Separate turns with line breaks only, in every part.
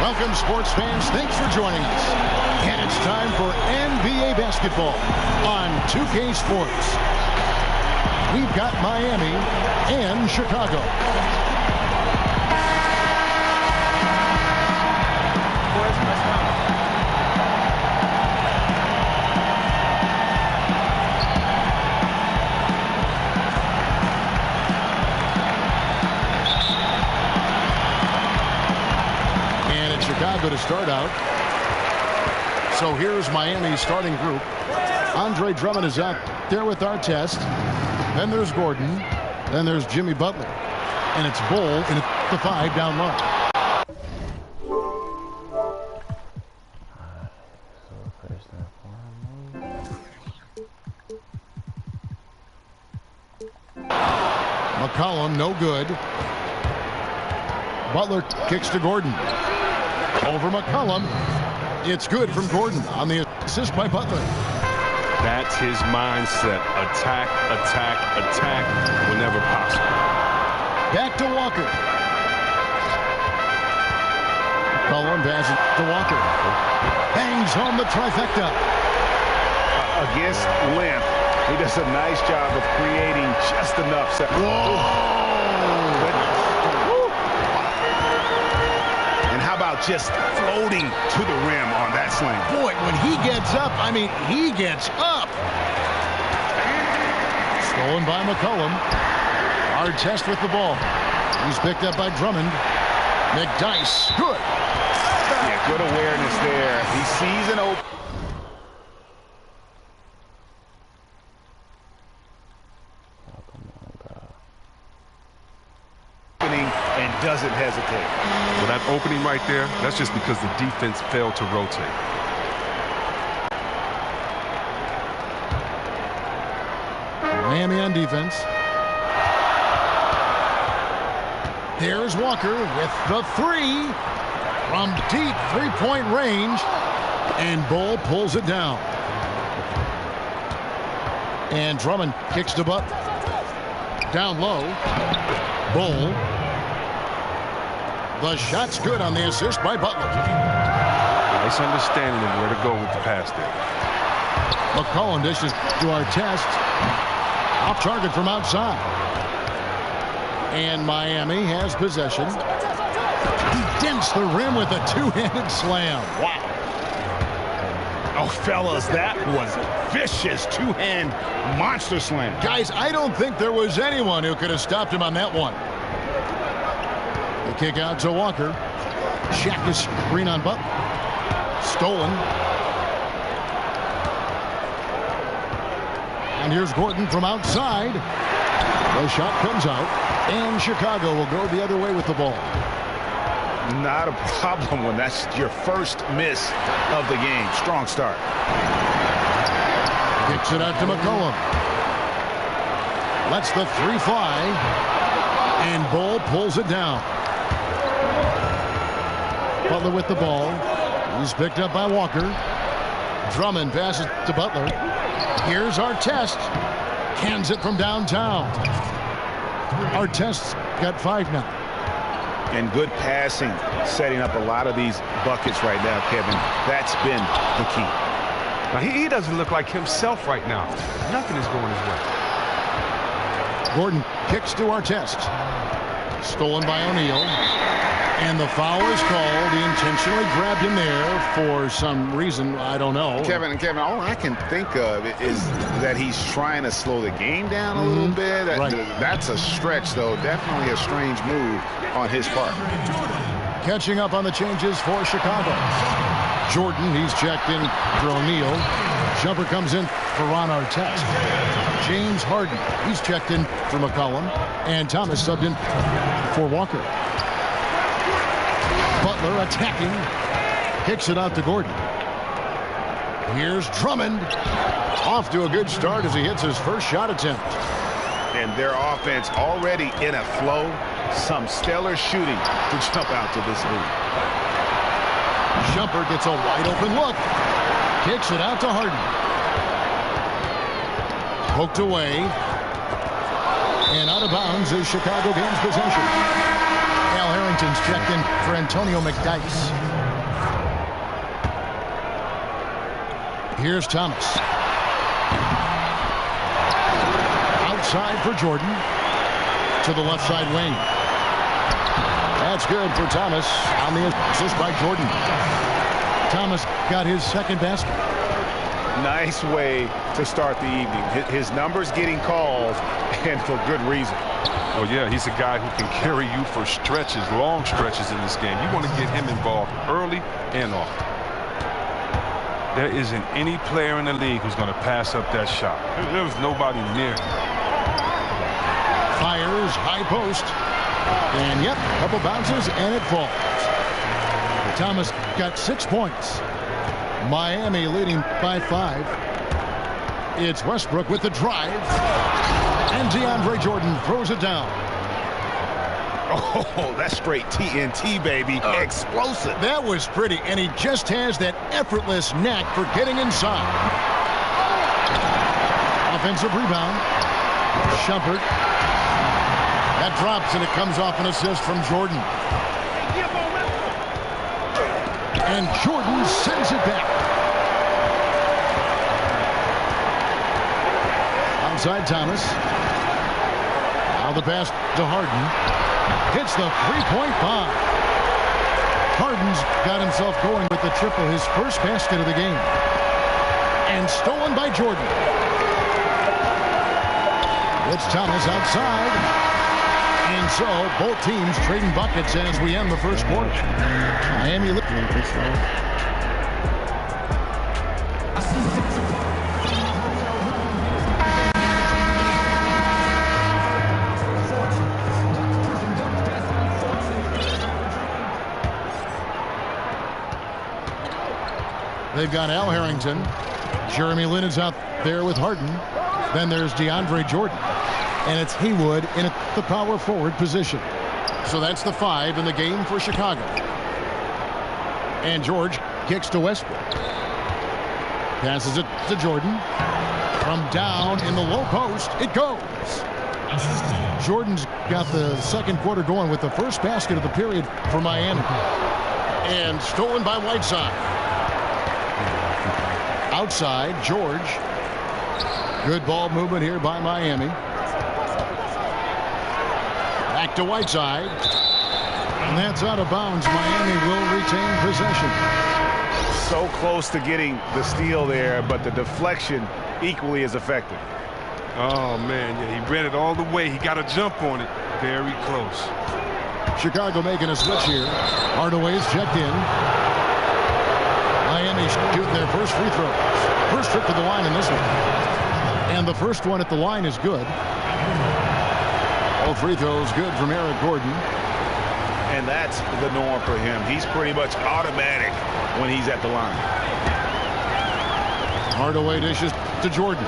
Welcome, sports fans. Thanks for joining us. And it's time for NBA basketball on 2K Sports. We've got Miami and Chicago. Chicago to start out. So here's Miami's starting group. Andre Drummond is out there with Artest. Then there's Gordon. Then there's Jimmy Butler. And it's Bull in the 5 down low. McCollum, no good. Butler kicks to Gordon. Over McCollum. It's good from Gordon on the assist by Butler.
That's his mindset. Attack, attack, attack whenever possible.
Back to Walker. McCollum passes to Walker. Bangs home the trifecta.
Against length, he does a nice job of creating just enough.
Whoa!
Just floating to the rim on that slam.
Boy, when he gets up, I mean, he gets up. Stolen by McCollum. Artest with the ball. He's picked up by Drummond. McDyess, good.
Yeah, good awareness there. He sees an open. And doesn't hesitate.
Well, that opening right there, that's just because the defense failed to rotate.
Miami on defense. There's Walker with the 3 from deep three-point range, and Bull pulls it down. And Drummond kicks to Butler. Down low. Bull. The shot's good on the assist by Butler.
Nice understanding of where to go with the pass there.
McCollum dishes to Artest. Off target from outside. And Miami has possession. He dents the rim with a two-handed slam. Wow.
Oh, fellas, that was vicious two-hand monster slam.
Guys, I don't think there was anyone who could have stopped him on that one. The kick out to Walker. Shaq is screen on Butler. Stolen. And here's Gordon from outside. The shot comes out, and Chicago will go the other way with the ball.
Not a problem when that's your first miss of the game. Strong start.
Kicks it out to McCollum. Lets the 3 fly, and Bull pulls it down. Butler with the ball. He's picked up by Walker. Drummond passes to Butler. Here's Artest. Cans it from downtown. Artest's got 5 now.
And good passing, setting up a lot of these buckets right now, Kevin. That's been the key.
Now, he doesn't look like himself right now. Nothing is going his way.
Gordon kicks to Artest. Stolen by O'Neal. And the foul is called. He intentionally grabbed him there for some reason. I don't know.
Kevin, all I can think of is that he's trying to slow the game down a little bit. That's a stretch, though. Definitely a strange move on his part.
Catching up on the changes for Chicago. Jordan, he's checked in for O'Neal. Jumper comes in for Ron Artest. James Harden, he's checked in for McCollum. And Thomas subbed in for Walker. Butler attacking. Kicks it out to Gordon. Here's Drummond. Off to a good start as he hits his first shot attempt.
And their offense already in a flow. Some stellar shooting to jump out to this lead.
Jumper gets a wide open look. Kicks it out to Harden. Poked away. And out of bounds is Chicago gains possession. Al Harrington's checked in for Antonio McDyess.
3
Here's Thomas. Outside for Jordan. To the left side wing. That's good for Thomas on the assist by Jordan. Thomas got his second basket.
Nice way to start the evening. His numbers getting called, and for good reason.
Oh, yeah, he's a guy who can carry you for stretches, long stretches in this game. You want to get him involved early and often. There isn't any player in the league who's going to pass up that shot. There's nobody near him.
Fires, high post. And, yep, couple bounces, and it falls. Thomas got 6 points. Miami leading by 5. It's Westbrook with the drive. And DeAndre Jordan throws it down.
Oh, that's straight TNT, baby. Explosive.
That was pretty, and he just has that effortless knack for getting inside. Offensive rebound. Shumpert. That drops, and it comes off an assist from Jordan. And Jordan sends it back. Outside Thomas. Now the pass to Harden. Hits the three-point bomb. Harden's got himself going with the triple, his first basket of the game. And stolen by Jordan. It's Thomas outside. And so both teams trading buckets as we end the first quarter. Miami. They've got Al Harrington. Jeremy Lin is out there with Harden. Then there's DeAndre Jordan. And it's Haywood in the power forward position. So that's the 5 in the game for Chicago. And George kicks to Westbrook. Passes it to Jordan. From down in the low post, it goes. Jordan's got the second quarter going with the first basket of the period for Miami. And stolen by Whiteside. Outside, George. Good ball movement here by Miami. Back to Whiteside. And that's out of bounds. Miami will retain possession.
So close to getting the steal there, but the deflection equally as effective.
Oh, man, yeah, he read it all the way. He got a jump on it. Very close.
Chicago making a switch here. Hardaway's checked in. Miami shooting their first free throws. First trip to the line in this one. And the first one at the line is good. All free throws good from Eric Gordon.
And that's the norm for him. He's pretty much automatic when he's at the line.
Hardaway dishes to Jordan.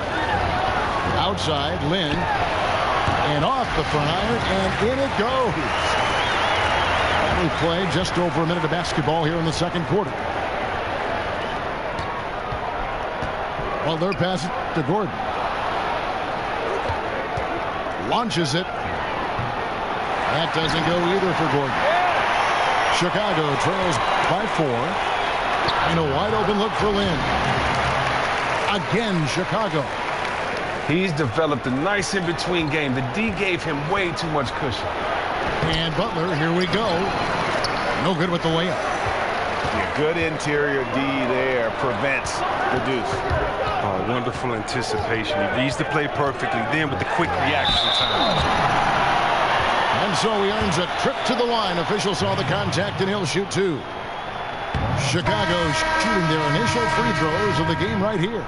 Outside, Lin. And off the front iron, and in it goes. We played just over a minute of basketball here in the second quarter. Well, they're passing to Gordon. Launches it. That doesn't go either for Gordon. Chicago trails by 4. And a wide open look for Lin. Again, Chicago.
He's developed a nice in-between game. The D gave him way too much cushion.
And Butler, here we go. No good with the layup.
Yeah, good interior D there prevents the deuce.
Oh, wonderful anticipation. He reads the play perfectly. Then with the quick reaction time.
And so he earns a trip to the line. Official saw the contact, and he'll shoot 2. Chicago shooting their initial free throws of the game right here.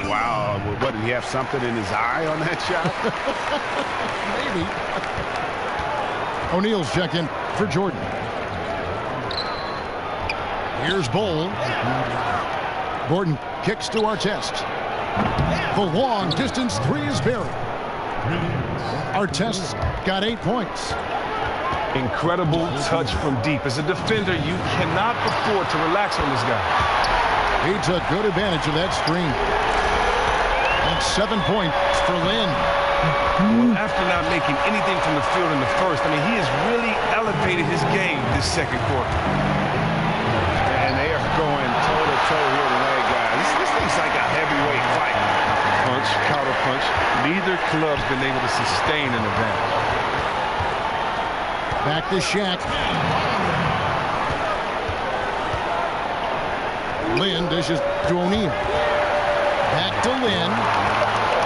Wow, what, did he have something in his eye on that shot?
Maybe. O'Neal's checked in for Jordan. Here's Bowl. Gordon kicks to Artest. The long distance 3 is buried. Artest's got 8 points.
Incredible touch from deep. As a defender, you cannot afford to relax on this guy.
He took good advantage of that screen. And 7 points for Lin.
Well, after not making anything from the field in the first, I mean, he has really elevated his game this second quarter.
And they are going toe-to-toe here tonight, guys. This thing's like a heavyweight fight.
Punch, counter punch. Neither club's been able to sustain an advantage.
Back to Shaq. Lynn dishes to O'Neal. Back to Lynn.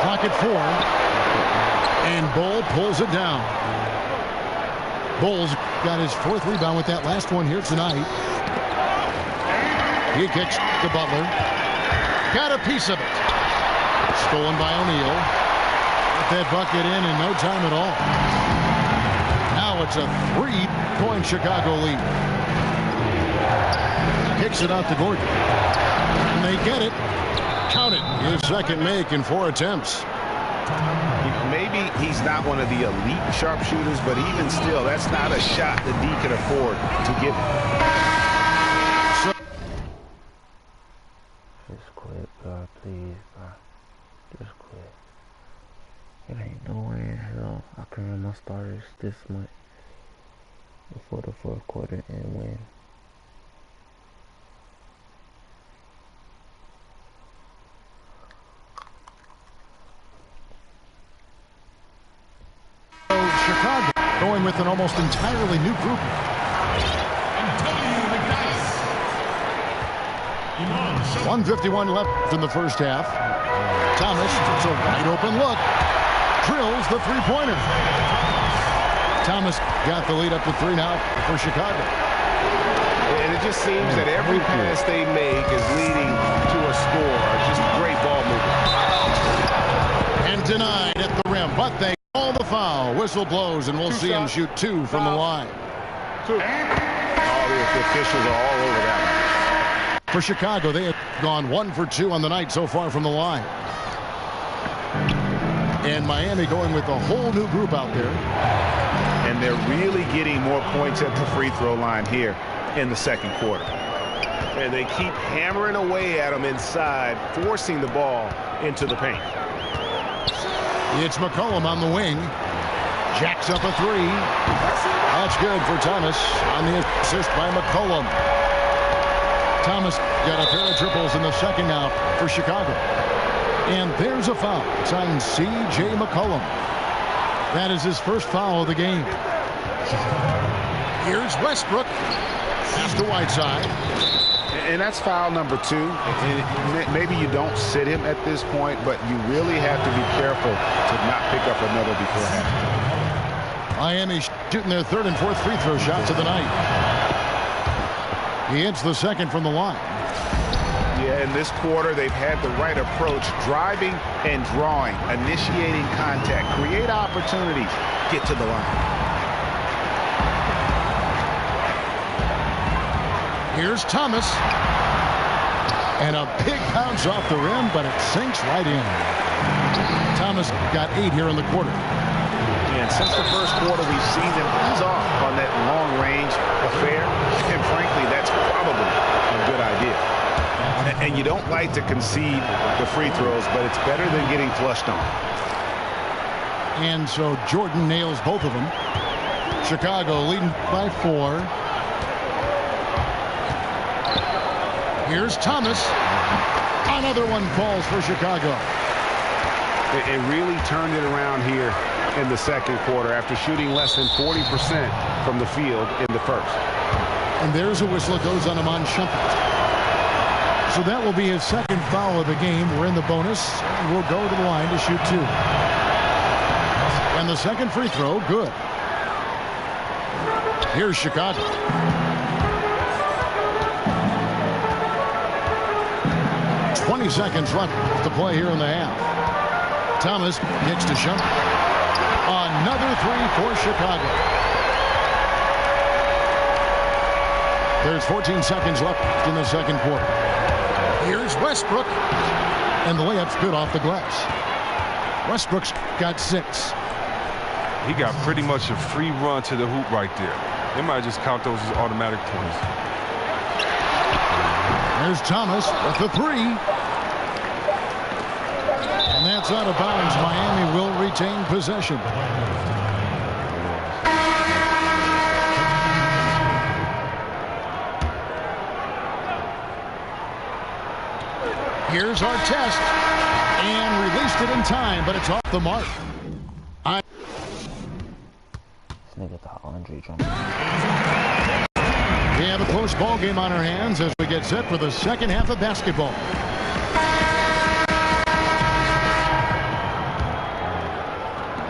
Pocket 4. And Bull pulls it down. Bull's got his 4th rebound with that last one here tonight. He kicks to Butler. Got a piece of it. Stolen by O'Neal. Get that bucket in no time at all. Now it's a 3-point Chicago lead. Kicks it out to Gordon. And they get it. Count it. His second make in 4 attempts.
Maybe he's not one of the elite sharpshooters, but even still, that's not a shot that D can afford to give.
Just quit, bro. Please, bro. Just quit. It ain't no way in hell I can run my starters this much before the 4th quarter and win.
Chicago going with an almost entirely new group. 1:51 left in the first half. Thomas, it's a wide open look. Drills the 3-pointer. Thomas got the lead up to 3 now for Chicago.
And it just seems that every pass they make is leading to a score. Just great ball movement.
And denied at the rim, but they call the foul. Whistle blows, and we'll see him shoot 2 from the line.
All the officials are all over that one.
For Chicago, they have gone 1 for 2 on the night so far from the line. And Miami going with a whole new group out there.
And they're really getting more points at the free throw line here in the 2nd quarter. And they keep hammering away at them inside, forcing the ball into the paint.
It's McCollum on the wing. Jacks up a 3. That's good for Thomas on the assist by McCollum. Thomas got a pair of triples in the 2nd now for Chicago. And there's a foul. It's on C.J. McCollum. That is his first foul of the game. Here's Westbrook. He's to Whiteside.
And that's foul number 2. And maybe you don't sit him at this point, but you really have to be careful to not pick up another before halftime.
Miami shooting their 3rd and 4th free throw shots of the night. He hits the 2nd from the line.
Yeah, in this quarter, they've had the right approach, driving and drawing, initiating contact, create opportunities, get to the line.
Here's Thomas. And a big bounce off the rim, but it sinks right in. Thomas got 8 here in the quarter.
And since the first quarter, we've seen them ease off on that long-range affair. And frankly, that's probably a good idea. And you don't like to concede the free throws, but it's better than getting flushed on.
And so Jordan nails both of them. Chicago leading by 4. Here's Thomas. Another one falls for Chicago.
It really turned it around here in the 2nd quarter after shooting less than 40% from the field in the 1st.
And there's a whistle. It goes on Iman Shumpert. So that will be his 2nd foul of the game. We're in the bonus. We'll go to the line to shoot 2. And the 2nd free throw, good. Here's Chicago. "20 seconds left to play here in the half. Thomas kicks to Shumpert. Another 3 for Chicago. There's 14 seconds left in the 2nd quarter. Here's Westbrook. And the layup's good off the glass. Westbrook's got 6.
He got pretty much a free run to the hoop right there. They might just count those as automatic points.
There's Thomas with the 3. And that's out of bounds. Miami will retain possession. Here's our test. And released it in time, but it's off the mark.
This nigga thought Andre Drummond.
We have a close ball game on our hands as we get set for the second half of basketball.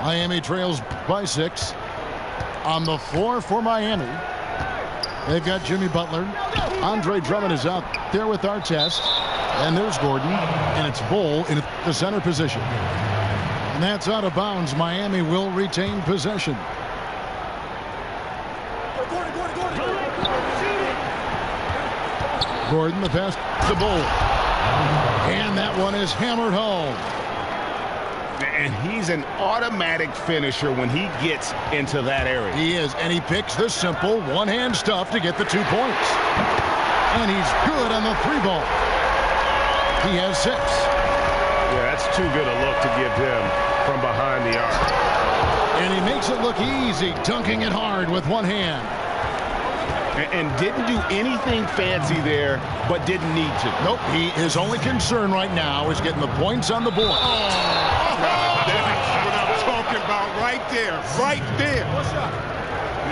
Miami trails by 6. On the floor for Miami, they've got Jimmy Butler. Andre Drummond is out there with Artest. And there's Gordon, and it's Bull in the center position. And that's out of bounds. Miami will retain possession. Gordon, the pass to Bull. And that one is hammered home.
And he's an automatic finisher when he gets into that area.
He is, and he picks the simple one-hand stuff to get the 2 points. And he's good on the 3-ball. He has 6.
Yeah, that's too good a look to give him from behind the arc.
And he makes it look easy, dunking it hard with one hand.
And didn't do anything fancy there, but didn't need to.
Nope, his only concern right now is getting the points on the board.
That's what I'm talking about right there, right there.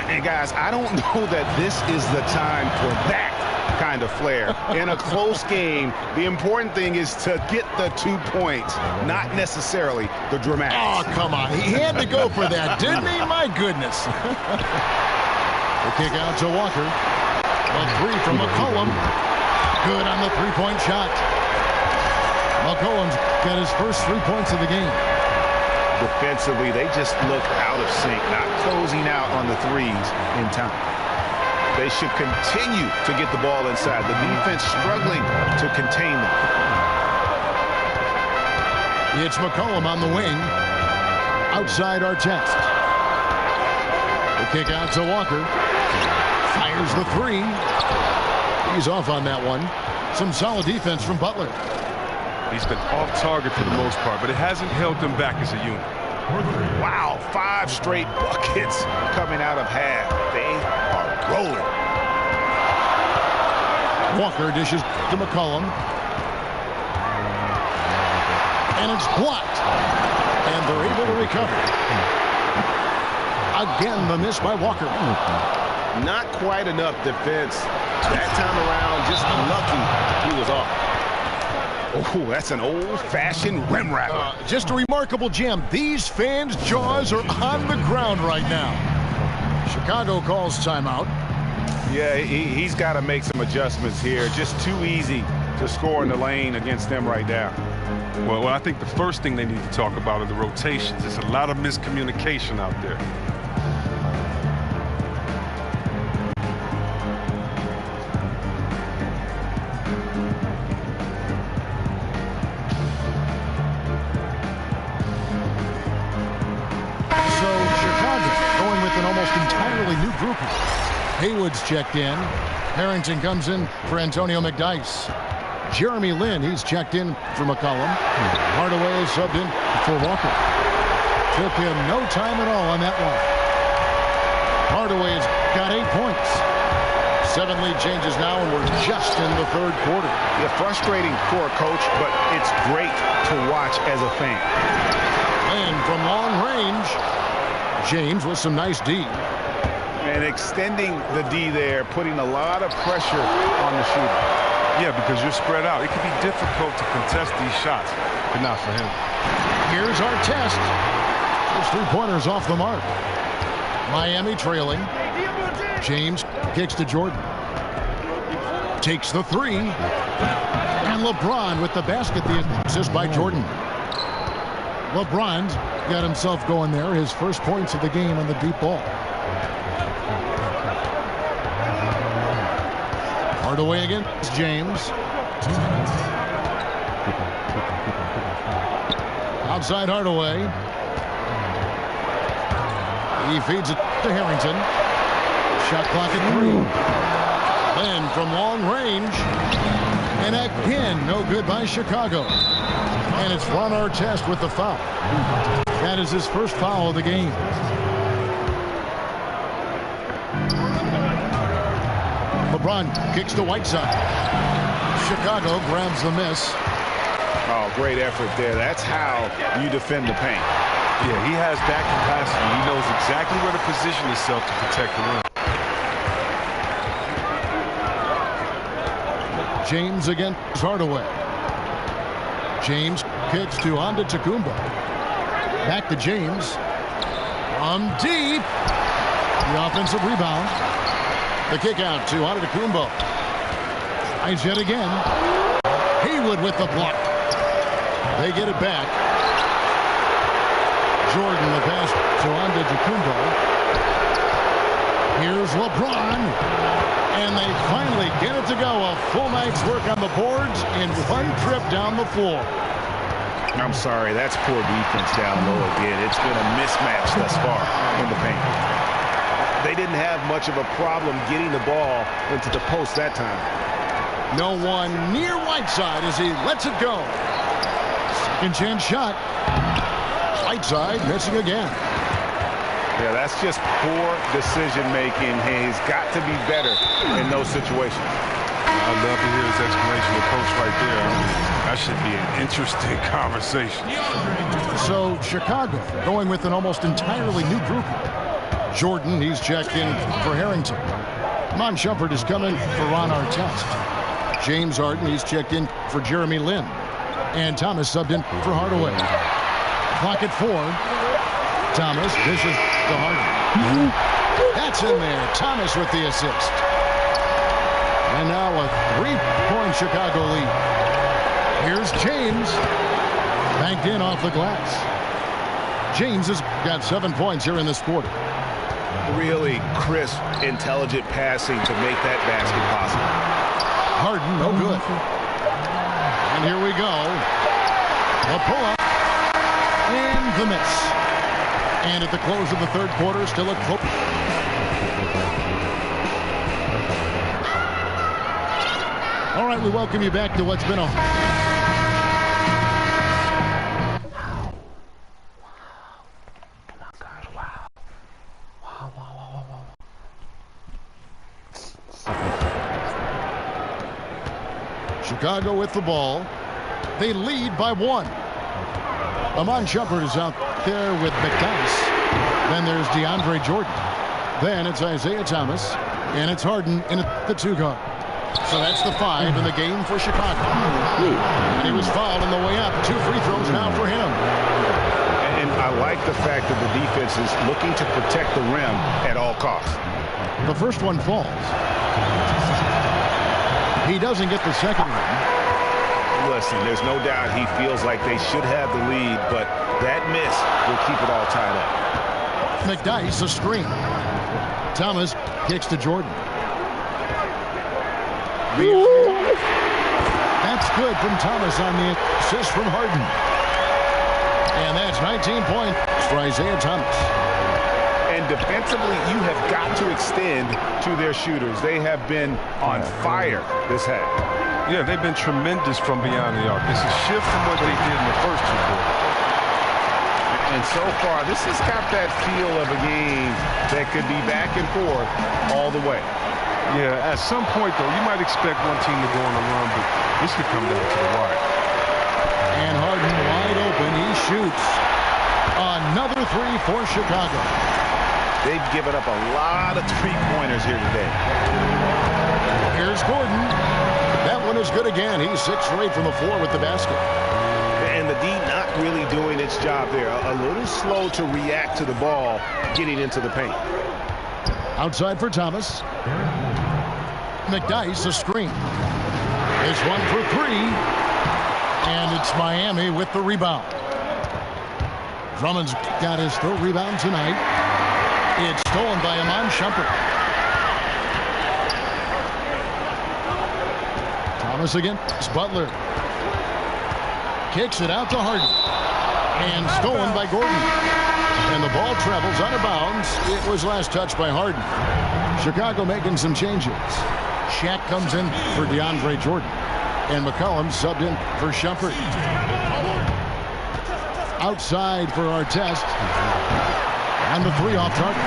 And guys, I don't know that this is the time for that kind of flair. In a close game, the important thing is to get the 2 points, not necessarily the dramatics.
Oh, come on. He had to go for that, didn't he? My goodness. The kick out to Walker. A 3 from McCollum. Good on the 3-point shot. McCollum's got his first 3 points of the game.
Defensively, they just look out of sync, not closing out on the threes in time. They should continue to get the ball inside. The defense struggling to contain them.
It's McCollum on the wing. Outside Artest. The kick out to Walker. Fires the 3. He's off on that one. Some solid defense from Butler.
He's been off target for the most part, but it hasn't held them back as a unit.
Wow, 5 straight buckets coming out of half. They are rolling.
Walker dishes to McCollum. And it's blocked. And they're able to recover. Again, the miss by Walker.
Not quite enough defense. That time around, just lucky he was off. Oh, that's an old-fashioned rim rattler.
Just a remarkable jam. These fans' jaws are on the ground right now. Chicago calls timeout.
Yeah, he's got to make some adjustments here. Just too easy to score in the lane against them right now.
Well, I think the first thing they need to talk about are the rotations. There's a lot of miscommunication out there.
Haywood's checked in. Harrington comes in for Antonio McDyess. Jeremy Lin, he's checked in for McCollum. Hardaway is subbed in for Walker. Took him no time at all on that one. Hardaway's got 8 points. 7 lead changes now, and we're just in the 3rd quarter.
Yeah, frustrating for a coach, but it's great to watch as a fan.
And from long range, James with some nice D.
And extending the D there, putting a lot of pressure on the shooter.
Yeah, because you're spread out. It can be difficult to contest these shots, but not for him.
Here's our test. Those 3-pointers off the mark. Miami trailing. James kicks to Jordan. Takes the 3. And LeBron with the basket, the assist by Jordan. LeBron got himself going there. His first points of the game on the deep ball. Hardaway against James. Outside Hardaway. He feeds it to Harrington. Shot clock at 3. Then from long range. And again, no good by Chicago. And it's Ron Artest with the foul. That is his first foul of the game. LeBron kicks to Whiteside. Chicago grabs the miss.
Oh, great effort there. That's how you defend the paint.
Yeah, he has that capacity. He knows exactly where to position himself to protect the rim.
James against Hardaway. James kicks to NauticaGoat. Back to James. From deep. The offensive rebound. The kick out to NauticaGoat. Tries yet again. Haywood with the block. They get it back. Jordan the pass to NauticaGoat. Here's LeBron. And they finally get it to go. A full night's work on the boards in one trip down the floor.
I'm sorry, that's poor defense down low again. It's been a mismatch thus far in the paint. They didn't have much of a problem getting the ball into the post that time.
No one near Whiteside as he lets it go. Second chance shot. Whiteside missing again.
Yeah, that's just poor decision-making. He's got to be better in those situations.
I'd love to hear his explanation of coach right there. That should be an interesting conversation.
So Chicago going with an almost entirely new group. Jordan, he's checked in for Harrington. Mon Shumpert is coming for Ron Artest. James Harden, he's checked in for Jeremy Lin. And Thomas subbed in for Hardaway. Clock at 4. Thomas dishes to Harden. That's in there. Thomas with the assist. And now a 3-point Chicago lead. Here's James. Banked in off the glass. James has got 7 points here in this quarter.
Really crisp, intelligent passing to make that basket possible.
Harden, no good. And here we go. The pull-up. And the miss. And at the close of the third quarter, still a close. All right, we welcome you back to what's been a... Chicago with the ball. They lead by 1. Mon Shumpert is out there with McDyess. Then there's DeAndre Jordan. Then it's Isaiah Thomas. And it's Harden in the 2-guard. So that's the 5 in the game for Chicago. And he was fouled on the way up. 2 free throws now for him.
And I like the fact that the defense is looking to protect the rim at all costs.
The first one falls. He doesn't get the second one.
Listen, there's no doubt he feels like they should have the lead, but that miss will keep it all tied up.
McDyess, a screen. Thomas kicks to Jordan. That's good from Thomas on the assist from Harden. And that's 19 points for Isaiah Thomas.
And defensively, you have got to extend to their shooters. They have been on fire this half.
Yeah, they've been tremendous from beyond the arc. It's a shift from what they did in the first 2 quarters.
And so far, this has got that feel of a game that could be back and forth all the way.
Yeah, at some point, though, you might expect one team to go on a run, but this could come down to the wire.
And Harden wide open. He shoots. Another 3 for Chicago.
They've given up a lot of 3-pointers here today.
Here's Gordon. That one is good again. He's 6 for 8 from the floor with the basket.
And the D not really doing its job there. A little slow to react to the ball getting into the paint.
Outside for Thomas. McDyess, a screen. This one for 3. And it's Miami with the rebound. Drummond's got his 3rd rebound tonight. It's stolen by Mon Shumpert. Thomas against Butler. Kicks it out to Harden. And stolen by Gordon. And the ball travels out of bounds. It was last touched by Harden. Chicago making some changes. Shaq comes in for DeAndre Jordan. And McCollum subbed in for Shumpert. Outside for Artest. And the 3 off target.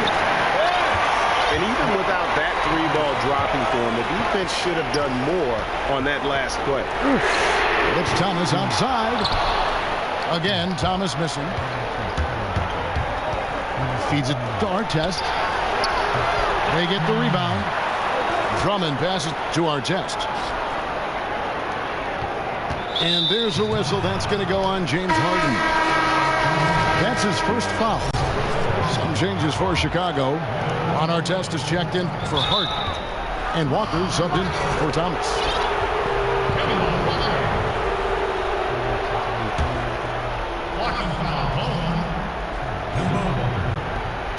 And even without that 3-ball dropping for him, the defense should have done more on that last play.
It's Thomas outside. Again, Thomas missing. Feeds it to Artest. They get the rebound. Drummond passes to Artest. And there's a whistle. That's going to go on James Harden. That's his first foul. Some changes for Chicago. On Artest is checked in for Harden. And Walker subbed in for Thomas.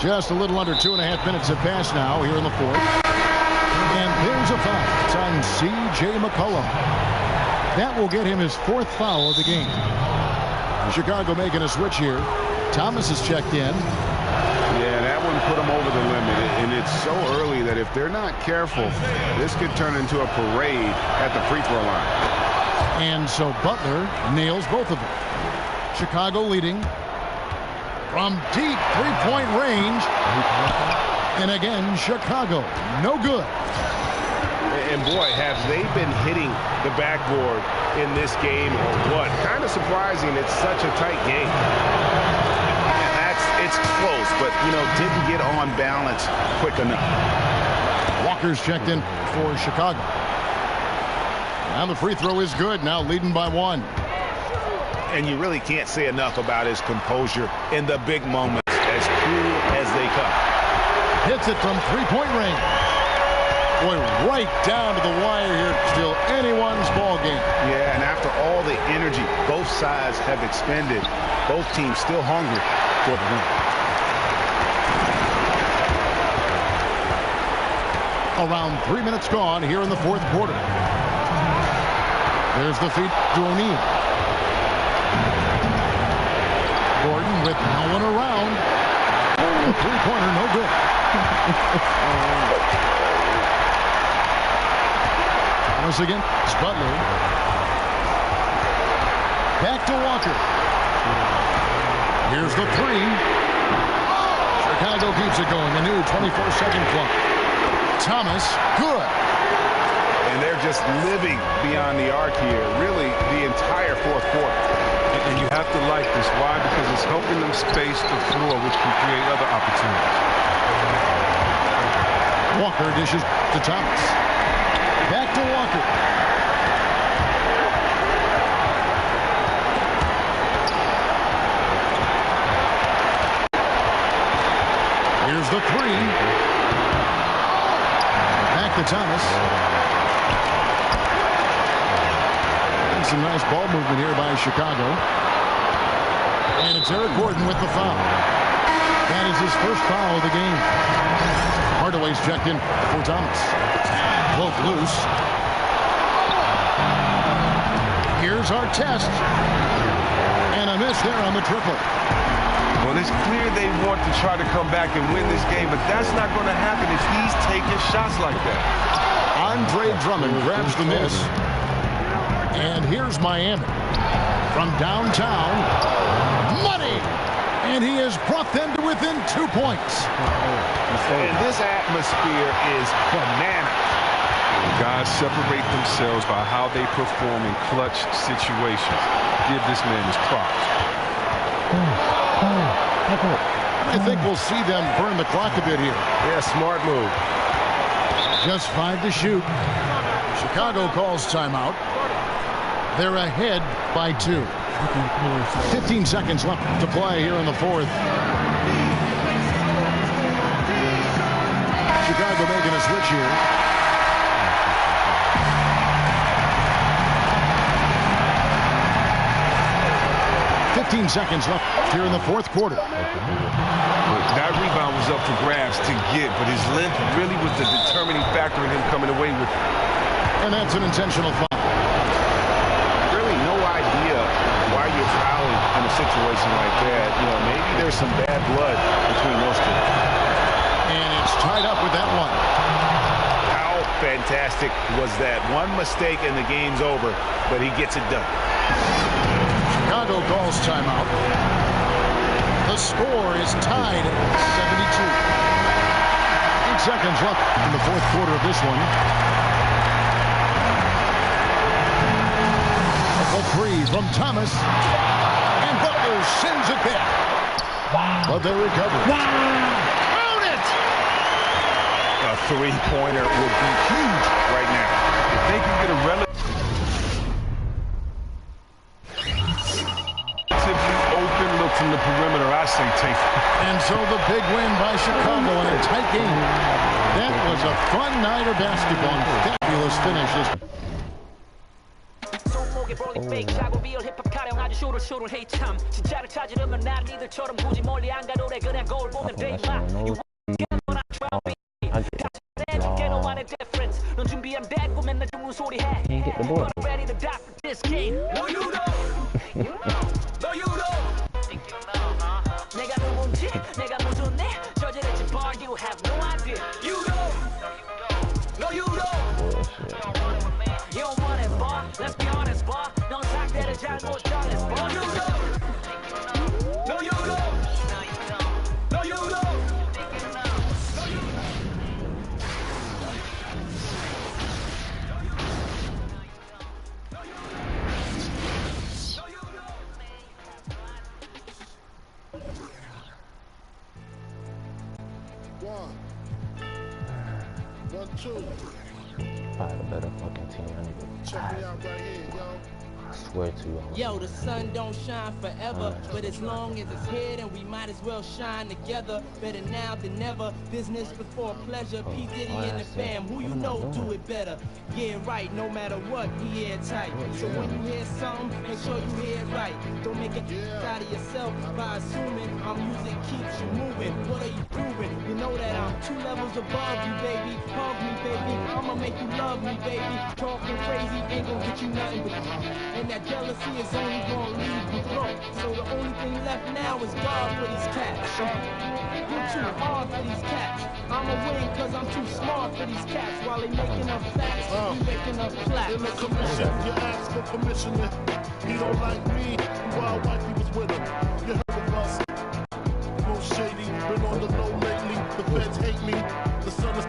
Just a little under 2.5 minutes have passed now here in the fourth. And there's a foul. It's on C.J. McCollum. That will get him his fourth foul of the game. Chicago making a switch here. Thomas is checked in.
Yeah, that one put them over the limit. And it's so early that if they're not careful, this could turn into a parade at the free throw line.
And so Butler nails both of them. Chicago leading from deep three-point range. And again, Chicago, no good.
And boy, have they been hitting the backboard in this game or what? Kind of surprising. It's such a tight game. It's close, but, didn't get on balance quick enough.
Walker's checked in for Chicago. And the free throw is good, now leading by 1.
And you really can't say enough about his composure in the big moments, as cool as they come.
Hits it from three-point range. Boy, right down to the wire here. Still anyone's ball game.
Yeah, and after all the energy both sides have expended, both teams still hungry for the win.
Around 3 minutes gone here in the fourth quarter. There's the feed to O'Neal. Gordon with no one around. The three-pointer, no good. Thomas again. It's Butler. Back to Walker. Here's the three. Chicago keeps it going. The new 24-second clock. Thomas, good.
And they're just living beyond the arc here, really the entire fourth quarter.
And you have to like this. Why? Because it's helping them space the floor, which can create other opportunities.
Walker dishes to Thomas. Back to Walker. Here's the three. Back to Thomas. And some nice ball movement here by Chicago. And it's Eric Gordon with the foul. That is his first foul of the game. Hardaway's checked in for Thomas. Both loose. Here's Artest. And a miss there on the triple.
Well, it's clear they want to try to come back and win this game, but that's not going to happen if he's taking shots like that.
Andre Drummond grabs the miss. And here's Miami. From downtown. Money! And he has brought them to within 2 points.
And this atmosphere is bananas.
Guys separate themselves by how they perform in clutch situations. Give this man his props.
I think we'll see them burn the clock a bit here.
Yeah, smart move.
Just 5 to shoot. Chicago calls timeout. They're ahead by 2. 15 seconds left to play here in the fourth. Chicago making a switch here. Seconds left here in the fourth quarter.
That rebound was up for grabs to get, but his length really was the determining factor in him coming away with it.
And that's an intentional foul.
Really no idea why you're fouling in a situation like that. Maybe there's some bad blood between those two.
And it's tied up with that one.
How fantastic was that? One mistake and the game's over, but he gets it done.
Chicago calls timeout. The score is tied at 72. 8 seconds left in the fourth quarter of this one. A A three from Thomas. And Butler sends it back. But they recover.
Count it! A three-pointer would be huge right now.
If they can get a relatively open look from the perimeter, I say take it.
And so the big win by Chicago in a tight game. That was a fun night of basketball. Fabulous finishes.
Can't get the ball.
Let's be honest, boy. Don't talk that a giant more jealous, boy. No, you don't. No, you don't.
One, two.
Probably the better fucking team. I need to
Check me out right here, yo.
I swear to you.
Yo, the sun don't shine forever, but as long as it's here, then we might as well shine together. Better now than never. Business before pleasure. P. Diddy and the fam, who you know do it better. Yeah, right, no matter what, we airtight. So when you hear something, make sure you hear it right. Don't make it out of yourself by assuming our music keeps you moving. What are you proving? You know that I'm 2 levels above you, baby. Hug me, baby. I'ma make you love me, baby. Talking crazy ain't gonna get you nothing but and that jealousy is only gonna leave you broke. So the only thing left now is God for these cats. You're too hard for these cats. I'ma win cause I'm too smart for these cats. While they making up facts, we making up plaques.
In the commission, you ask for permission. He don't like me, while white people's with him. You heard of us. No shady, been on the low lately. The feds hate me. The sun is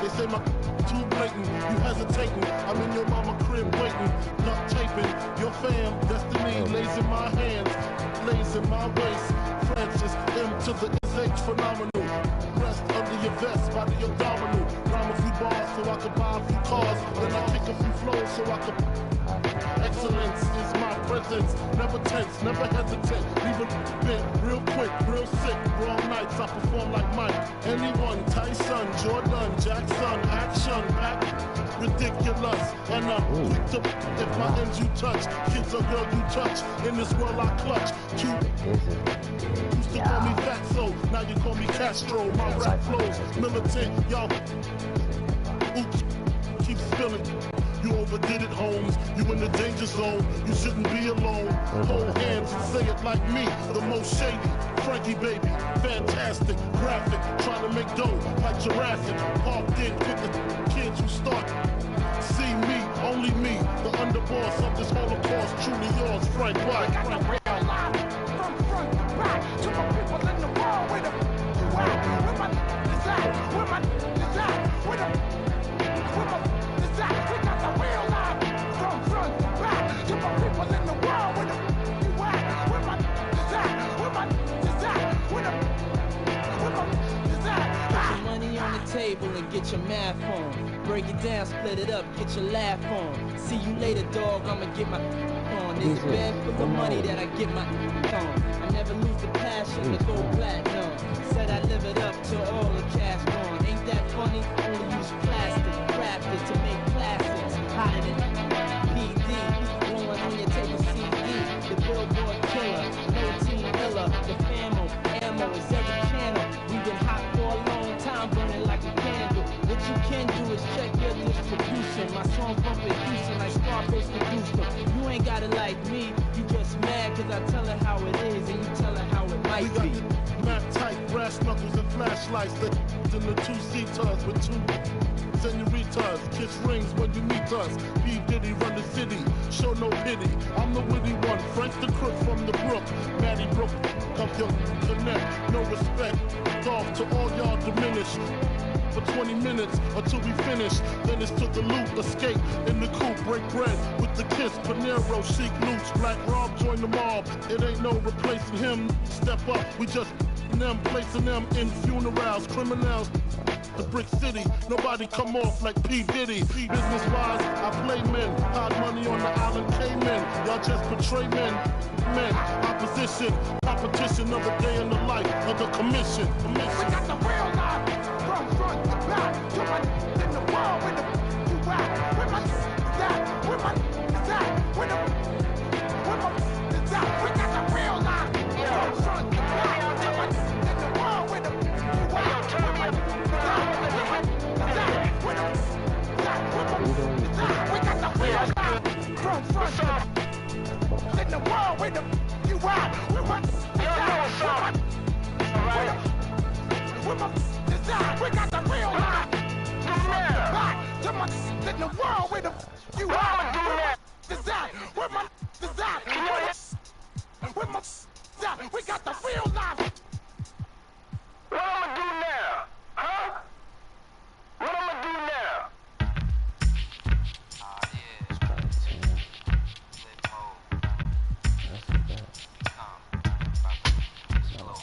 they say my too blatant. You hesitating. I'm in your mama crib waiting. Not taping. Your fam, destiny lays in my hands. Lays in my waist. Francis, M to the SH phenomenal. Rest under your vest, body abdominal. Rhyme a few bars so I can buy a few cars. Then I kick a few flows so I can. Excellence is my presence. Never tense, never hesitate. Leave a bit real quick, real sick. Raw nights I perform like Mike. Anyone, Tyson, Jordan, Jackson, action, back. Ridiculous, and I'm quick to if my ends you touch. Kids or girl you touch. In this world I clutch. Used to call me Fatso, now you call me Castro. My rap flows militant, yo. Oops, keep spilling. You overdid it, Holmes. You in the danger zone. You shouldn't be alone. Hold hands and say it like me. The most shady. Frankie baby. Fantastic. Graphic. Trying to make dough like Jurassic. Parked in with the kids who start. See me, only me. The underboss of this Holocaust. Truly yours, Frank White.
From front to back, to the people in the world with them. With my design, with my design, with them. With my design, we got the real life. From front to back, to the people in the world with them. With my design, with my design, with them. With my design.
Put your money on the table and get your math on. Break it down, split it up, get your laugh on. See you later, dog, I'ma get my on. There's a bag full of money that I get my on. I never lose the passion to go platinum. Said I live it up till all the cash gone. Ain't that funny? Only use plastic, crafted to make classics. Hotter than PD, blowing on your tape of CD. The Billboard killer, no team killer. The famo, ammo is every channel. We've been hot for a long time, burning like a candle. What you can do is check your distribution. My song bumping Houston like Scarface produced them. You ain't got it like me, you just mad cause I tell her how it is and you tell her how it might be.
Map tight, brass knuckles and flashlights. The in the 2-seaters with 2 senoritas. Kiss rings when you meet us. P. Diddy run the city, show no pity. I'm the witty one, Frank the crook from the brook. Maddie Brook, up your connect, no respect. Off to all y'all diminished. for 20 minutes until we finish. Then it's to the loot, escape in the coupe, break bread with the kiss. Panero, chic loots, Black Rob join the mob. It ain't no replacing him. Step up, we just them, placing them in funerals, criminals. The brick city, nobody come off like P. Diddy. Business wise, I play men, hide money on the island Cayman. Y'all just betray men, opposition, competition of a day in the life of the commission.
We got the real life, from front to back, to my in the world with the you at. Where my is at? Where my is at? Where my is at? We got the real life, from front to back, to my in the world with the you at. Where my is at? Where my is at? We got the real life, from front to back, in the world with the you at. Where my is at? We got the real life. Back to my in the world with the you are. Where my design? Where my design? We got the real life.
What I'ma do now? Huh? What I'ma do now?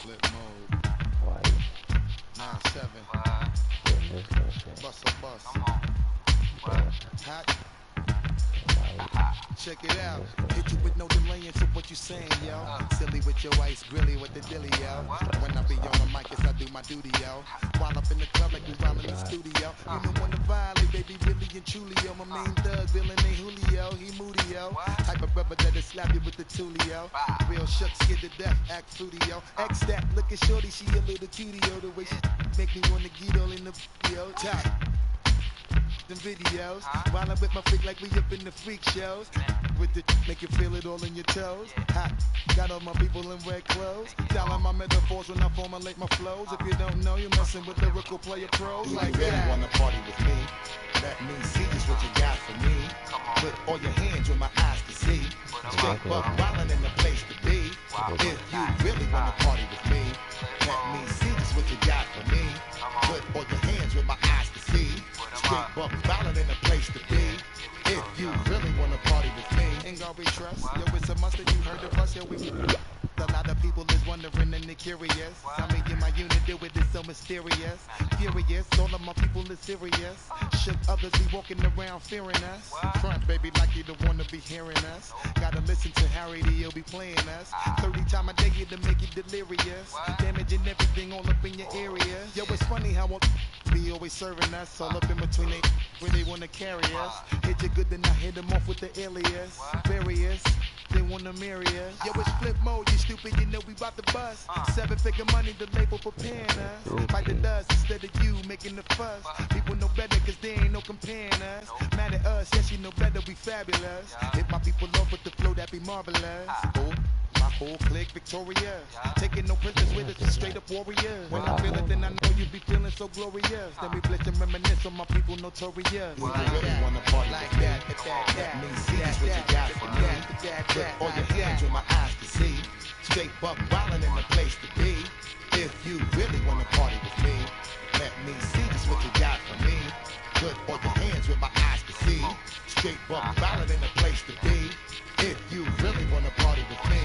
Flip mode. 9-7. Bust a bus. Hot. Check it out. Hit you with no delay into what you saying, yo. Silly with your ice, grilly with the dilly, yo. When I be on the mic, yes, I do my duty, yo. While up in the club like we while in the studio. You know when to violate, baby, really and truly, yo. My main thug, Bill and Julio, he moody, yo. Type of brother that'll slap you with the tulio. Real shook, scared to death, act fruity, yo. X that, look at shorty, she a little cutie, yo. The way she make me wanna get all in the video. Top. Them videos, while I'm with my freak like we up in the freak shows. With the make you feel it all in your toes. Hot, got all my people in red clothes. Telling my metaphors when I formulate my flows. If you don't know, you're messing with lyrical player pros. Like you really wanna party with me? Let me see just what you got for me. Put all your hands where my eyes can see. Straight buck wildin' in the place to be. If you really wanna party with me, let me see just what you got for me. Put all your hands where my eyes can see. Straight buck wildin' in the place to be. If you really wanna party with me, ain't gonna be trust. Yo, it's a must that you heard of us. Yo, we a lot of people is wondering and they curious. I mean, in my unit deal with it so mysterious. Furious, all of my people is serious. Should others be walking around fearing us? Front, baby, like you don't wanna be hearing us. Gotta listen to Harry, he'll be playing us. 30 times a day to make you delirious. Damaging everything all up in your area. Yo, it's funny how be always serving us. All up in between they where they wanna carry us. Hit you good, then I hit them off with the alias. Various. They wanna marry us. Yo, it's flip mode, you stupid, you know we bout to bust. 7-figure money, the label preparing us. Fight the dust instead of you making the fuss. People know better cause they ain't no comparing us. Mad at us, yes you know better, we fabulous. Hit my people off with the flow, that be marvelous. Oh, my whole clique victorious. Taking no prisoners with us, just straight up warriors. When I feel it, then I know you be feeling so glorious. Then we blitz and reminisce on my people notorious. You really wanna party like that? Let me see just what you got for me. Put all your hands where my eyes can see. Straight buck wildin' in the place to be. If you really wanna party with me, let me see just what you got for me. Put all your hands where my eyes can see. Straight buck wildin' in the place to be. If you really wanna party with me.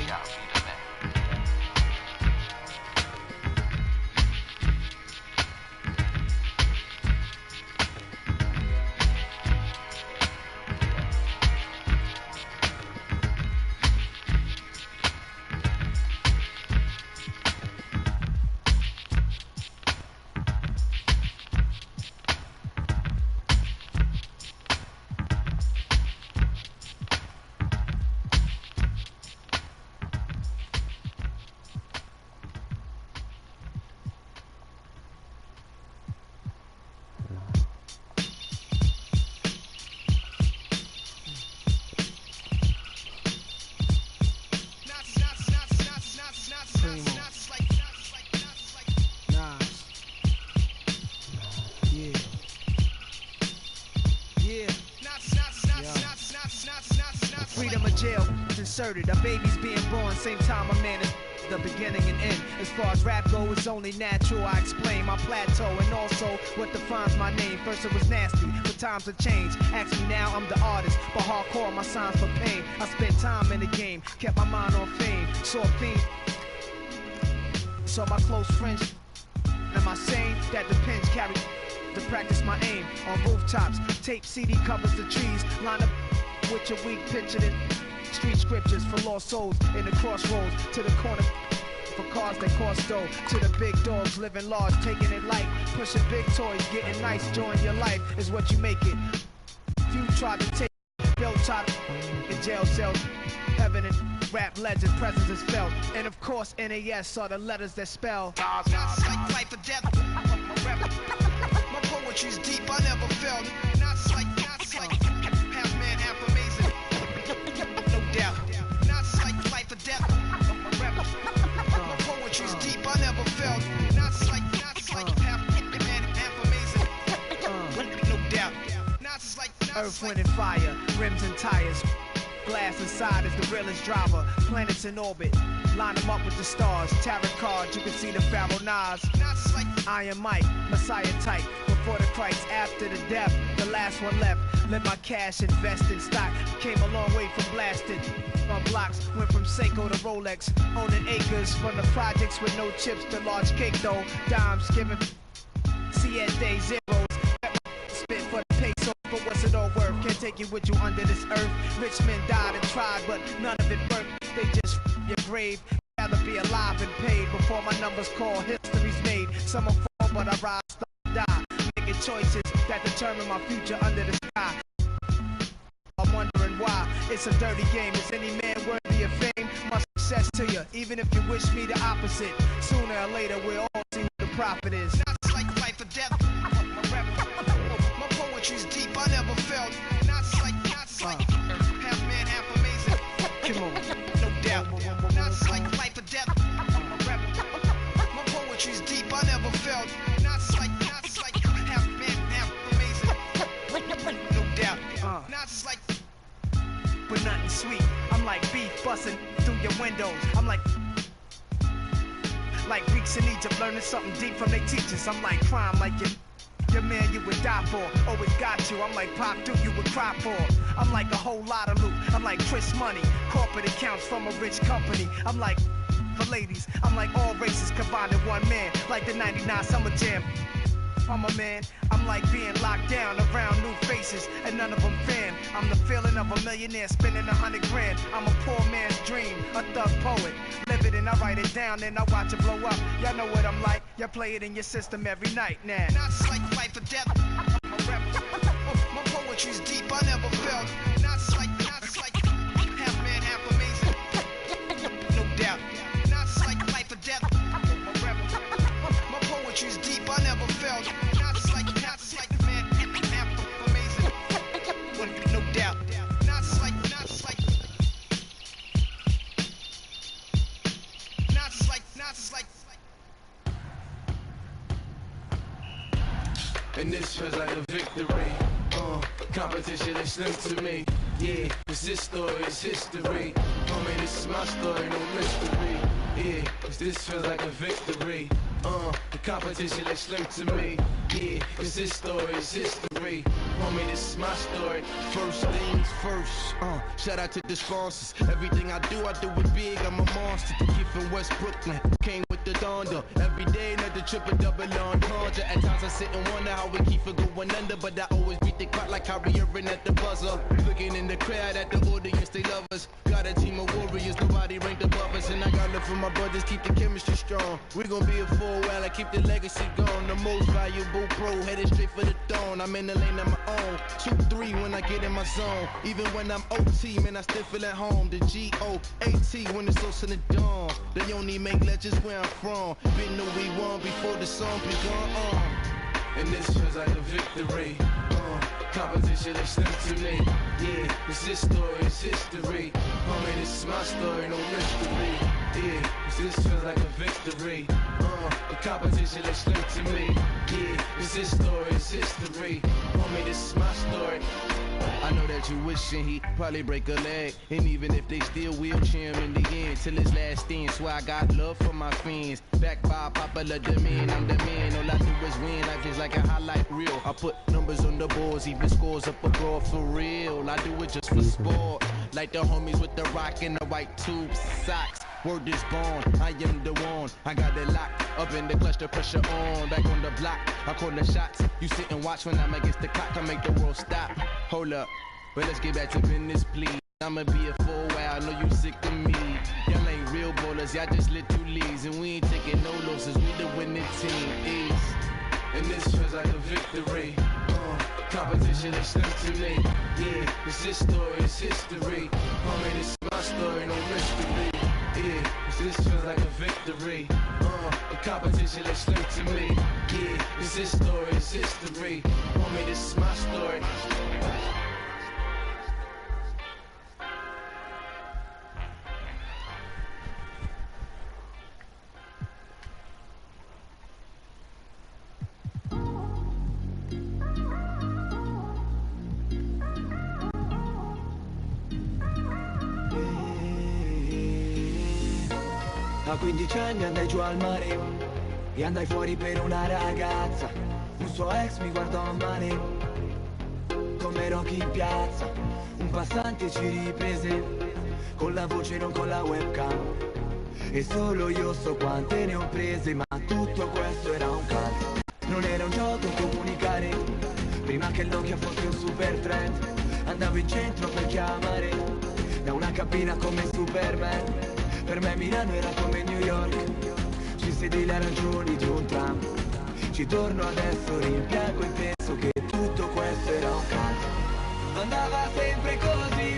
Freedom of jail inserted. Our babies being born same time a man is the beginning and end. As far as rap go, it's only natural. I explain my plateau and also what defines my name. First it was nasty, but times have changed. Ask me now, I'm the artist, but hardcore, my signs for pain. I spent time in the game, kept my mind on fame. Saw theme, saw my close friends. Am I saying that the pens carry to practice my aim on rooftops? Tape CD covers the trees, line up with your weak picture in street scriptures for lost souls in the crossroads, to the corner for cars that cost dough, to the big dogs living large, taking it light, pushing big toys, getting nice, join your life is what you make it. Few try to take built top in jail cells, heaven and rap legend presence is felt, and of course NAS are the letters that spell
Not like life or death. My poetry's deep, I never felt. Not like half man, half amazing. No doubt. Not like life or death. My poetry's deep, I never felt. Not like half man, half amazing. No doubt. Not like
earth, wind and fire, rims and tires. Glass inside is the realest driver. Planets in orbit, line them up with the stars. Tarot cards, you can see the Pharaoh Nas. Iron Mike, Messiah type. Before the Christ, after the death, the last one left. Let my cash invest in stock. Came a long way from blasting on blocks. Went from Seiko to Rolex. Owning acres from the projects with no chips to large cake though. Dimes giving siete zeros. Spit for the peso, but what's it all worth? Can't take you with you under this earth. Rich men died and tried, but none of it worked. They just your grave. Rather be alive and paid before my numbers call. History's made. Some will fall, but I rise, some die. Making choices that determine my future under the sky. I'm wondering why it's a dirty game. Is any man worthy of fame? My success to you, even if you wish me the opposite. Sooner or later, we'll all see who the prophet is.
Not like life or death. My poetry's deep, I never felt. Not like half man, half amazing.
Come on.
No doubt. Not like life or death. My poetry's deep, I never felt. Not like half man, half amazing. No doubt. Not like.
But nothing sweet. I'm like beef busting through your windows. I'm like Greeks in Egypt learning something deep from their teachers. I'm like crime, like your man you would die for. Always got you. I'm like Pop Duke, you would cry for. I'm like a whole lot of loot. I'm like Chris Money, corporate accounts from a rich company. I'm like for ladies. I'm like all races combined in one man. Like the 99 Summer Jam. I'm a man, I'm like being locked down around new faces, and none of them fan. I'm the feeling of a millionaire spending 100 grand. I'm a poor man's dream, a thug poet. Live it and I write it down and I watch it blow up. Y'all know what I'm like, y'all play it in your system every night now.
Not like life or death. My poetry's deep, I never felt. Not like half man, half amazing. No doubt. Not like life or death. My poetry's deep, I never felt. Not like man, half amazing. No doubt. Not like.
And this feels like a victory. Competition is slim to me. Yeah, cause this story is history. Homie, this is my story, no mystery. Yeah, cause this feels like a victory. The competition is slim to me. Yeah, cause this story is history. Homie, this is my story.
First things first. Shout out to the sponsors. Everything I do it big. I'm a monster. To keep in West Brooklyn. Came with the thunder. Every day, another triple double entendre. At times I sit and wonder how we keep it going under. But I always beat the clock like Kyrie Irving at the buzzer. Looking in the crowd at the audience, they love us. Got a team of warriors, nobody ranked above us. And I got love for my brothers, keep the chemistry strong. We gon' be a full while I keep the legacy going. The most valuable pro, headed straight for the throne. I'm in the lane of my own. 2-3 when I get in my zone. Even when I'm OT, man, I still feel at home. The G-O-A-T when it's close to the dawn. They only make legends where I'm from. Been know we won before the song begun.
And this feels like a victory. Competition is slim to me. Yeah, cause this story is history. Homie, this is my story, no mystery. Yeah, cause this feels like a victory. The competition is slim to me. Yeah, cause this story is history. Homie, Homie, this is my story. I know that you wishing he probably break a leg. And even if they still wheelchair him in the end, till his last stand. So I got love for my fans. Backed by a popular demand, I'm the man. All I do is win, life is like a highlight reel. I put numbers on the boards, even scores up abroad for real. I do it just for sport. Like the homies with the rock and the white tube socks. Word is born, I am the one. I got it locked up in the clutch, the pressure on. Back on the block, I call the shots. You sit and watch when I'm against the clock. I make the world stop. Hold up, but let's get back to business, please. I'ma be here for a while, I know you sick of me. Y'all ain't real ballers, y'all just little leads. And we ain't taking no losses, we the winning team is. And this feels like a victory. Competition is slim to me. Yeah, this is story, it's history. Homie, this is my story, no mystery. Yeah, this feels like a victory. The competition is slim to me. Yeah, this is story, it's history. Homie, this is my story.
A 15 anni andai giù al mare e andai fuori per una ragazza. Un suo ex mi guardò male, come Rocky in piazza. Un passante ci riprese, con la voce non con la webcam. E solo io so quante ne ho prese, ma tutto questo era un calcio. Non era un gioco comunicare, prima che il Nokia fosse un super trend. Andavo in centro per chiamare, da una cabina come Superman. Per me Milano era come New York, ci sedei le ragioni di un tram. Ci torno adesso, rimpiango e penso che tutto questo era un calcio. Andava sempre così,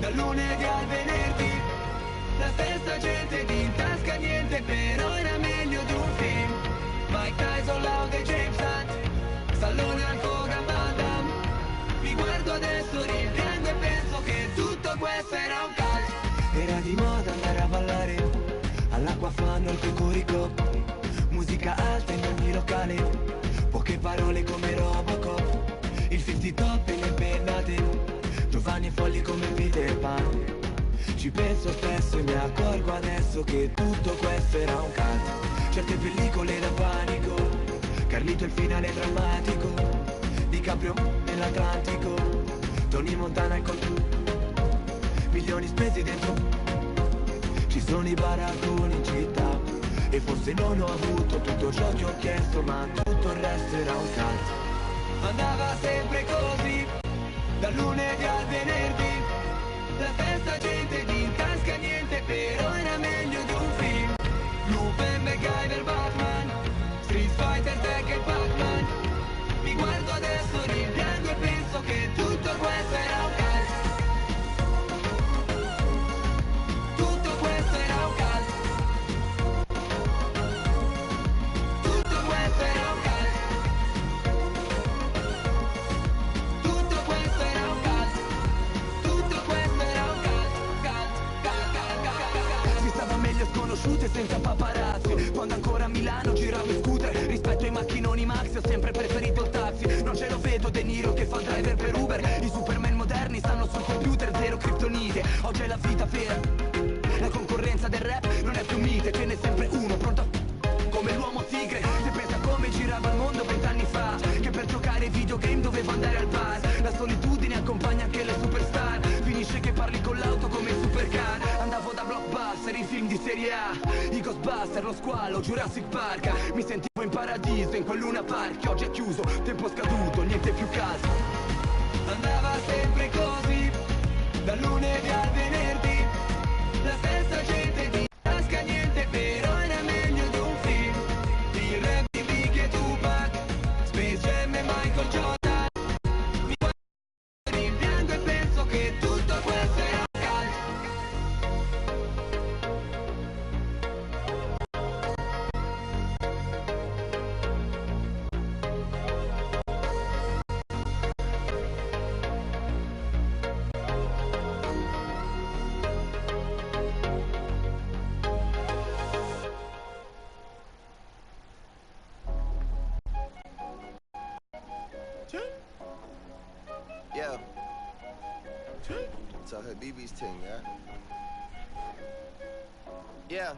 dal lunedì al venerdì. La stessa gente di in tasca niente, però era meglio di un film. Mike Tyson, Loud e James Hunt, Stallone al Kogan Van Damme. Mi guardo adesso, rimpiango e penso che tutto questo era un calcio. Era di moda andare a ballare, all'acqua fanno il cocorico. Musica alta in ogni locale, poche parole come Robocop. Il 50 top e le pennate, giovani e folli come Peter Pan. Ci penso spesso e mi accorgo adesso che tutto questo era un calcio. Certe pellicole da panico, Carlito il finale drammatico, DiCaprio nell'Atlantico, Tony Montana e milioni spesi dentro. Ci sono i baracconi in città, e forse non ho avuto tutto ciò che ho chiesto, ma tutto il resto era un calcio. Andava sempre così, dal lunedì al venerdì. La stessa gente di in tasca niente, però era meglio di un film. Lupin, MacGyver, Batman, Street Fighter, Tekken, Pac-Man. Mi guardo adesso, rimpiango e penso che tutto questo era un calcio. Tutto questo era un calcio. Tutto questo era un calcio. Tutto questo era un calcio. Tutto questo era un calcio. Si stava meglio sconosciute senza paparazzi. Quando ancora a Milano giravo in scooter, rispetto ai macchinoni Maxi ho sempre preferito il taxi. Non ce lo vedo De Niro che fa driver per Uber. I Superman moderni stanno sul computer, zero criptonite. Oggi è la vita vera. La concorrenza del rap non è più mite, ce n'è sempre uno pronto come l'uomo tigre. Se pensa come girava il mondo 20 anni fa, che per giocare ai videogame dovevo andare al bar. La solitudine accompagna anche le superstar, finisce che parli con l'auto come il supercar. Andavo da blockbuster in film di serie A, i Ghostbuster, lo squalo, Jurassic Park. Mi sentivo in paradiso in quel Luna Park che oggi è chiuso, tempo scaduto, niente più caldo. Andava sempre così, dal lunedì al venerdì. La stessa gente di tasca niente, però era meglio di un film. Il rap di Biggie e Tupac, Space Jam e Michael Jordan. Mi guardo, rimpiango e penso che tutto questo era un calcio.
tell her BB's thing, yeah? Yeah.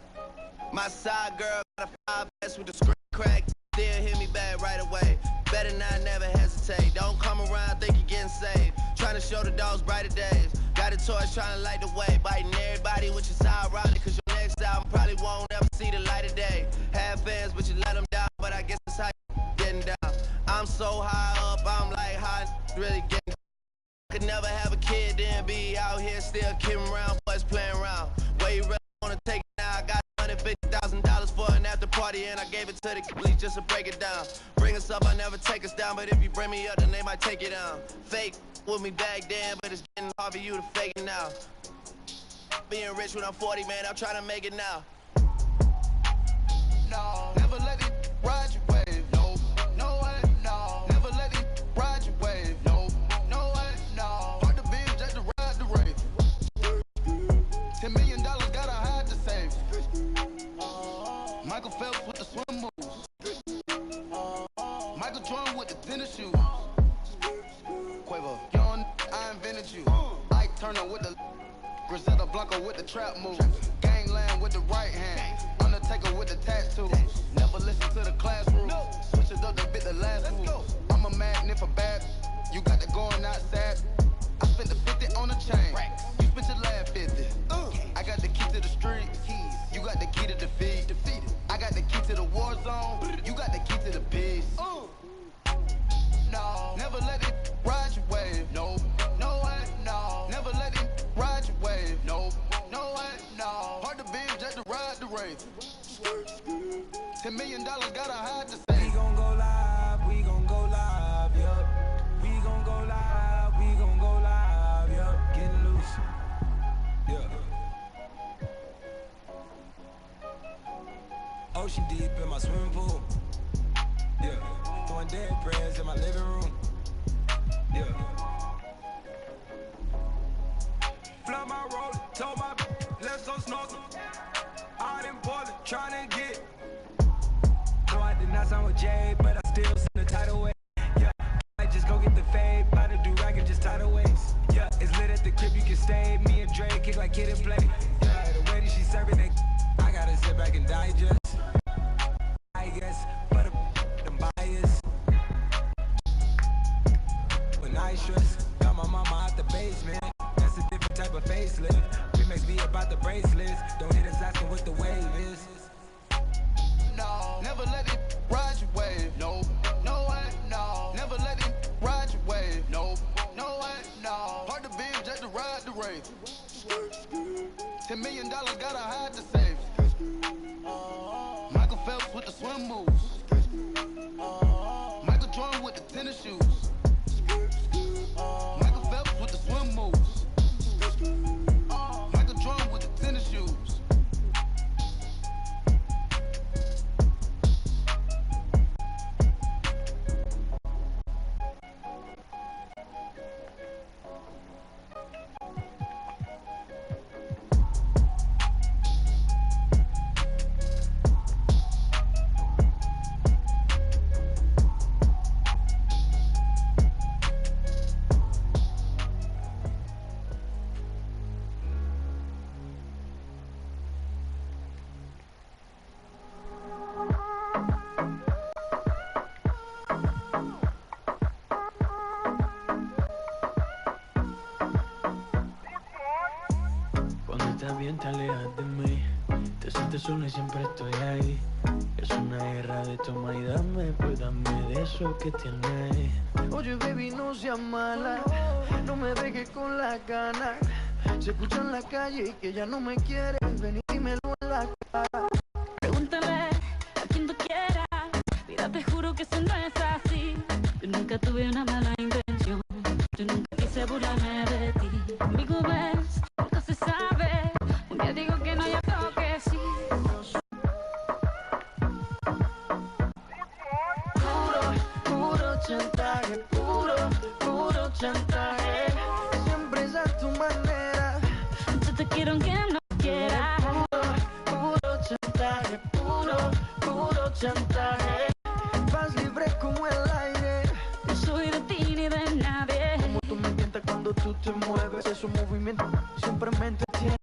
My side girl got a 5S with the screen crack. Still hit me back right away. Better not never hesitate. Don't come around, think you're getting saved. Trying to show the dogs brighter days. Got a torch trying to light the way. Biting everybody, which is ironic, cause your next album probably won't ever see the light of day. Have fans, but you let them down. But I guess that's how you getting down. I'm so high up, I'm like high, really getting down. Could never have a kid, then be out here still kidding around, boys playing around. Where you really wanna take it now? I got $150,000 for an after party, and I gave it to the police just to break it down. Bring us up, I never take us down, but if you bring me up, then they might take it down. Fake with me back then, but it's getting hard for you to fake it now. Being rich when I'm 40, man, I'm trying to make it now.
No, never let it ride your wave. No, no way, no. Never let it ride your wave. No, no way, no. Hard to binge just to ride the rave. $10 million gotta hide to save. Michael Phelps with the swim moves. Michael Jordan with the tennis shoes. Quavo, young, I invented you. Ike Turner with the Griselda Blanco with the trap moves. Gangland with the right hand. Undertaker with the tattoos. Never listen to the classroom. Switch it up to bit the last move. I'm a magnet for bad. You got the going outside. I spent the 50 on a chain. You spent your last 50. I got the key to the street. You got the key to defeat. I got the key to the war zone. You got the key to the peace. No, never let it ride your wave. No, no way, no. Never let it ride your wave. No, no way, no. Hard to binge just to ride the rave. $10 million gotta hide to say. We gon' go live, we gon' go live, yup. We gon' go live, we gon' go live, yup. Getting loose, yeah. Ocean deep in my swimming pool, yeah. Throwing dead prayers in my living room, yeah. Flood my road, told my let's go snorkel. Out in Portland, trying to get. No, I did not sign with Jay, but I still send the tidal wave. Yeah, I just go get the fade, by the do-rag and just tidal waves. Yeah, it's lit at the crib, you can stay. Me and Dre kick like kid and play. Yeah, the way that she serving it, I gotta sit back and digest. I guess, but I'm biased. When I stress, got my mama out the basement. That's a different type of facelift. Remix be about the bracelets. Don't hit us asking what the wave is. No, never let it ride your wave. No, no way, no. Never let it ride your wave. No, no way, no. Hard to binge just to ride the rave. $10 million gotta hide to save. Michael Phelps with the swim moves. Michael Jordan with the tennis shoes. Michael Phelps with the swim moves. Michael Jordan with the tennis shoes.
Te alejas de mí, te sientes sola y siempre estoy ahí. Es una guerra de toma y dame, pues dame de eso que tienes.
Oye baby, no seas mala, no me dejes con la gana. Se escucha en la calle y que ya no me quieres, ven y dímelo en la cara.
Pregúntale a quien tú quieras, mira te juro que eso no es así. Yo nunca tuve una mala intención, yo nunca quise burlarme de ti. Conmigo ves, nunca se sabe. Un día digo que no, ya creo que sí.
Puro chantaje, puro chantaje. Siempre es a tu manera.
Yo te quiero aunque no quieras.
Puro chantaje, puro chantaje. Vas libre como el aire.
No soy de ti ni de nadie.
Como tú me tientas cuando
cuando tú te mueves, esos movimientos siempre me entretienen.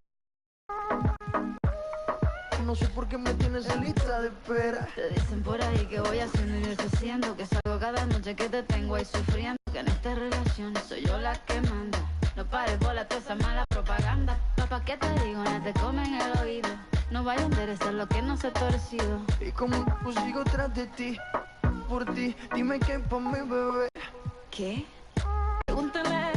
No sé por qué me tienes en lista de espera.
Te dicen por ahí que voy haciendo y deshaciendo, que salgo cada noche que te tengo ahí sufriendo, que en esta relación soy yo la que manda. No pares bola toda esa mala propaganda. Papá, ¿qué te digo? No te comen el oído. No vaya a interesar lo que no se ha torcido.
Y como pues sigo tras de ti, por ti, dime qué pa' mi bebé.
¿Qué? Pregúntale a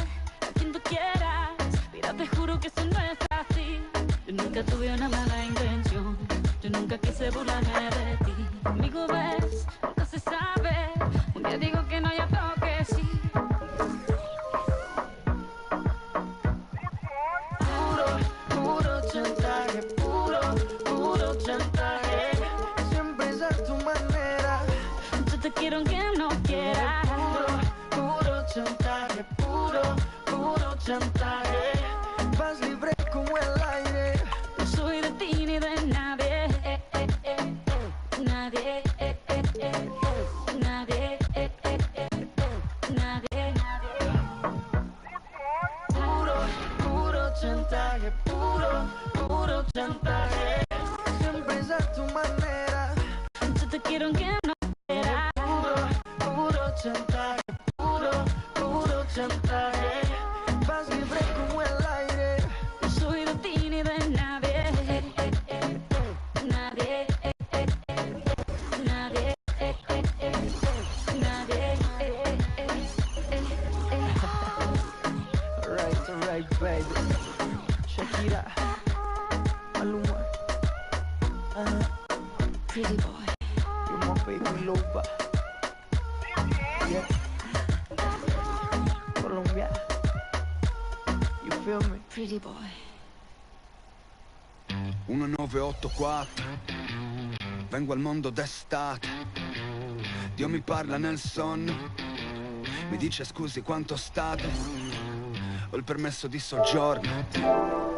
quien tú quieras. Mira, te juro que eso no es así. Yo nunca tuve una mala intención. Yo nunca quise burlarme de ti. Conmigo ves, nunca se sabe. Un día digo que no, ya tengo que sí.
Puro chantaje, puro chantaje. Siempre es a tu manera.
Yo te quiero aunque no quieras.
Puro chantaje, puro chantaje. Vas libre como el aire.
No soy de ti ni de nadie. Nadie. Nadie. Nadie.
Puro chantaje, puro chantaje. Siempre es a tu manera.
Yo te quiero aunque no quieras.
Puro chantaje, puro chantaje. Vas libre como el aire.
No soy de ti ni de nadie. Nadie. Nadie. Nadie.
Alright, baby. Shakira, Maluma,
Pretty boy.
you're my baby lover. Yeah. Colombia, you feel me?
Pretty boy.
1984, vengo al mondo d'estate. Dio mi parla nel sonno, mi dice scusi quanto state, ho il permesso di soggiorno.